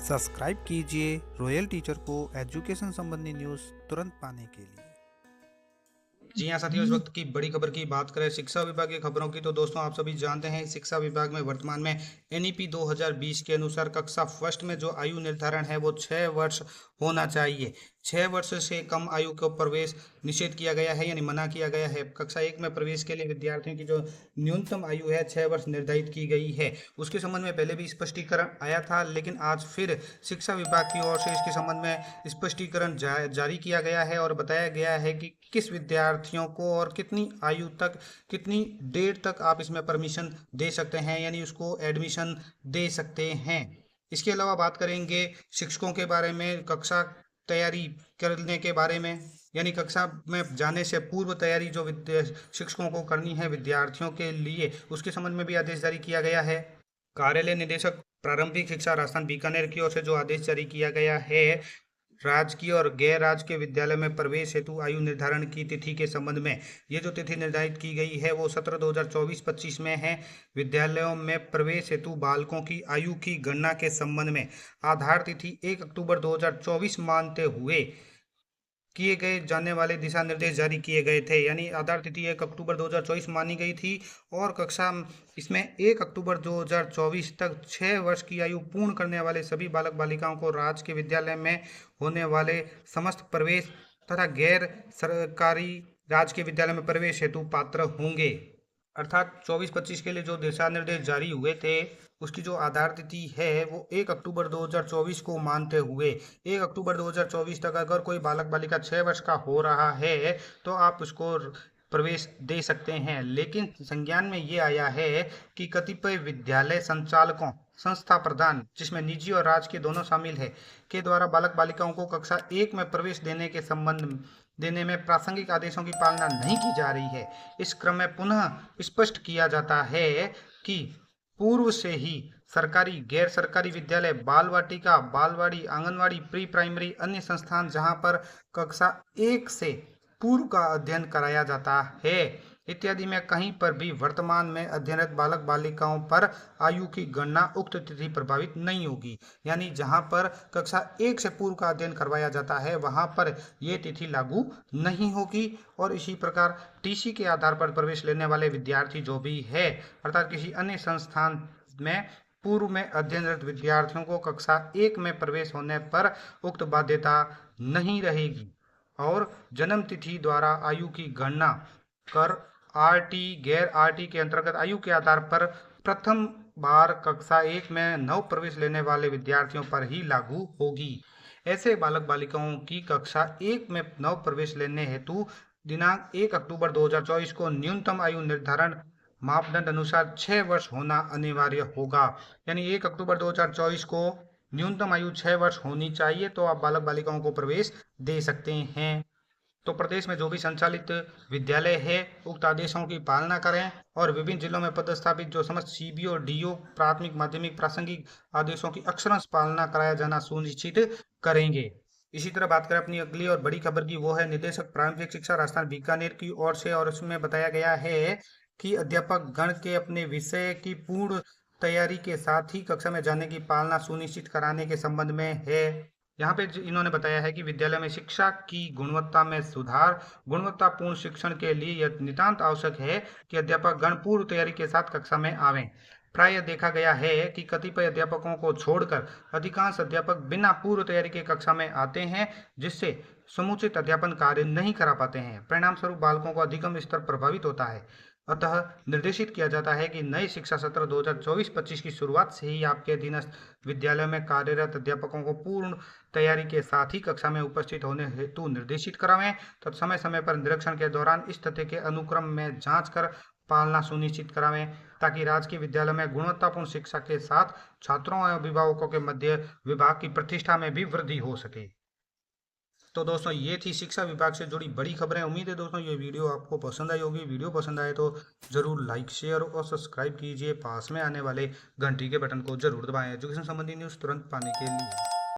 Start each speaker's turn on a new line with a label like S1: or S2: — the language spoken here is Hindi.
S1: सब्सक्राइब कीजिए रॉयल टीचर को एजुकेशन संबंधी न्यूज़ तुरंत पाने के लिए।
S2: जी हाँ साथियों, इस वक्त की बड़ी खबर की बात करें शिक्षा विभाग की खबरों की, तो दोस्तों आप सभी जानते हैं शिक्षा विभाग में वर्तमान में एनईपी 2020 के अनुसार कक्षा फर्स्ट में जो आयु निर्धारण है वो 6 वर्ष होना चाहिए। 6 वर्ष से कम आयु को प्रवेश निषेध किया गया है, यानी मना किया गया है। कक्षा 1 में प्रवेश के लिए विद्यार्थियों की जो न्यूनतम आयु है 6 वर्ष निर्धारित की गई है। उसके संबंध में पहले भी स्पष्टीकरण आया था, लेकिन आज फिर शिक्षा विभाग की ओर से इसके संबंध में स्पष्टीकरण जारी किया गया है और बताया गया है कि किस विद्यार्थियों को और कितनी आयु तक, कितनी देर तक आप इसमें परमिशन दे सकते हैं, यानी उसको एडमिशन दे सकते हैं। इसके अलावा बात करेंगे शिक्षकों के बारे में, कक्षा तैयारी करने के बारे में, यानी कक्षा में जाने से पूर्व तैयारी जो शिक्षकों को करनी है विद्यार्थियों के लिए, उसके संबंध में भी आदेश जारी किया गया है। कार्यालय निदेशक प्रारंभिक शिक्षा राजस्थान बीकानेर की ओर से जो आदेश जारी किया गया है, राजकीय और गैर राजकीय विद्यालय में प्रवेश हेतु आयु निर्धारण की तिथि के संबंध में, ये जो तिथि निर्धारित की गई है वो 17/2024-25 में है। विद्यालयों में प्रवेश हेतु बालकों की आयु की गणना के संबंध में आधार तिथि 1 अक्टूबर 2024 मानते हुए किए गए जाने वाले दिशा निर्देश जारी किए गए थे, यानी आधार तिथि 1 अक्टूबर 2024 मानी गई थी और कक्षा इसमें 1 अक्टूबर 2024 तक 6 वर्ष की आयु पूर्ण करने वाले सभी बालक बालिकाओं को राजकीय विद्यालय में होने वाले समस्त प्रवेश तथा गैर सरकारी राजकीय विद्यालय में प्रवेश हेतु पात्र होंगे। अर्थात 24-25 के लिए जो दिशा निर्देश जारी हुए थे उसकी जो आधार तिथि है वो 1 अक्टूबर 2024 को मानते हुए 1 अक्टूबर 2024 तक अगर कोई बालक बालिका 6 वर्ष का हो रहा है तो आप उसको प्रवेश दे सकते हैं। लेकिन संज्ञान में ये आया है कि कतिपय विद्यालय संचालकों, संस्था प्रधान, जिसमें निजी और राजकीय दोनों शामिल है, के द्वारा बालक बालिकाओं को कक्षा 1 में प्रवेश देने के संबंध देने में प्रासंगिक आदेशों की पालना नहीं की जा रही है। इस क्रम में पुनः स्पष्ट किया जाता है कि पूर्व से ही सरकारी, गैर सरकारी विद्यालय, बाल वाटिका, बालवाड़ी, आंगनवाड़ी, प्री प्राइमरी, अन्य संस्थान जहां पर कक्षा 1 से पूर्व का अध्ययन कराया जाता है इत्यादि में कहीं पर भी वर्तमान में अध्ययनरत बालक बालिकाओं पर आयु की गणना उक्त तिथि प्रभावित नहीं होगी। यानी जहां पर कक्षा 1 से पूर्व का अध्ययन करवाया जाता है वहां पर यह तिथि लागू नहीं होगी। और इसी प्रकार टीसी के आधार पर प्रवेश लेने वाले विद्यार्थी जो भी है, अर्थात किसी अन्य संस्थान में पूर्व में अध्ययनरत विद्यार्थियों को कक्षा 1 में प्रवेश होने पर उक्त बाध्यता नहीं रहेगी और जन्म तिथि द्वारा आयु की गणना कर आरटी, गैर आरटी के अंतर्गत आयु के आधार पर प्रथम बार कक्षा 1 में नव प्रवेश लेने वाले विद्यार्थियों पर ही लागू होगी। ऐसे बालक बालिकाओं की कक्षा 1 में नव प्रवेश लेने हेतु दिनांक 1 अक्टूबर 2024 को न्यूनतम आयु निर्धारण मापदंड अनुसार 6 वर्ष होना अनिवार्य होगा। यानी 1 अक्टूबर 2024 को न्यूनतम आयु 6 वर्ष होनी चाहिए तो आप बालक बालिकाओं को प्रवेश दे सकते हैं। तो प्रदेश में जो भी संचालित विद्यालय है उक्त आदेशों की पालना करें और विभिन्न जिलों में पदस्थापित जो समस्त सीबीओ, डीओ, प्राथमिक, माध्यमिक, प्रासंगिक आदेशों की अक्षरशः पालना कराया जाना सुनिश्चित करेंगे। इसी तरह बात करें अपनी अगली और बड़ी खबर की, वो है निदेशक प्रारंभिक शिक्षा राजस्थान बीकानेर की ओर से, और उसमें बताया गया है कि अध्यापक गण के अपने विषय की पूर्ण तैयारी के साथ ही कक्षा में जाने की पालना सुनिश्चित कराने के संबंध में है। यहाँ पे इन्होंने बताया है कि विद्यालय में शिक्षा की गुणवत्ता में सुधार, गुणवत्तापूर्ण शिक्षण के लिए यह नितांत आवश्यक है कि अध्यापक गण पूर्व तैयारी के साथ कक्षा में आवें। प्रायः देखा गया है कि कतिपय अध्यापकों को छोड़कर अधिकांश अध्यापक बिना पूर्व तैयारी के कक्षा में आते हैं, जिससे समुचित अध्यापन कार्य नहीं करा पाते हैं। परिणाम स्वरूप बालकों का अधिगम स्तर प्रभावित होता है। अतः निर्देशित किया जाता है कि नए शिक्षा सत्र 2024-25 की शुरुआत से ही आपके अधीनस्थ विद्यालय में कार्यरत अध्यापकों को पूर्ण तैयारी के साथ ही कक्षा में उपस्थित होने हेतु निर्देशित करावें तथा समय समय पर निरीक्षण के दौरान इस तथ्य के अनुक्रम में जांच कर पालना सुनिश्चित करावें ताकि राजकीय विद्यालय में गुणवत्तापूर्ण शिक्षा के साथ छात्रों और अभिभावकों के मध्य विभाग की प्रतिष्ठा में भी वृद्धि हो सके। तो दोस्तों ये थी शिक्षा विभाग से जुड़ी बड़ी खबरें। उम्मीद है दोस्तों ये वीडियो आपको पसंद आई होगी। वीडियो पसंद आए तो जरूर लाइक, शेयर और सब्सक्राइब कीजिए। पास में आने वाले घंटी के बटन को जरूर दबाएं एजुकेशन संबंधी न्यूज़ तुरंत पाने के लिए।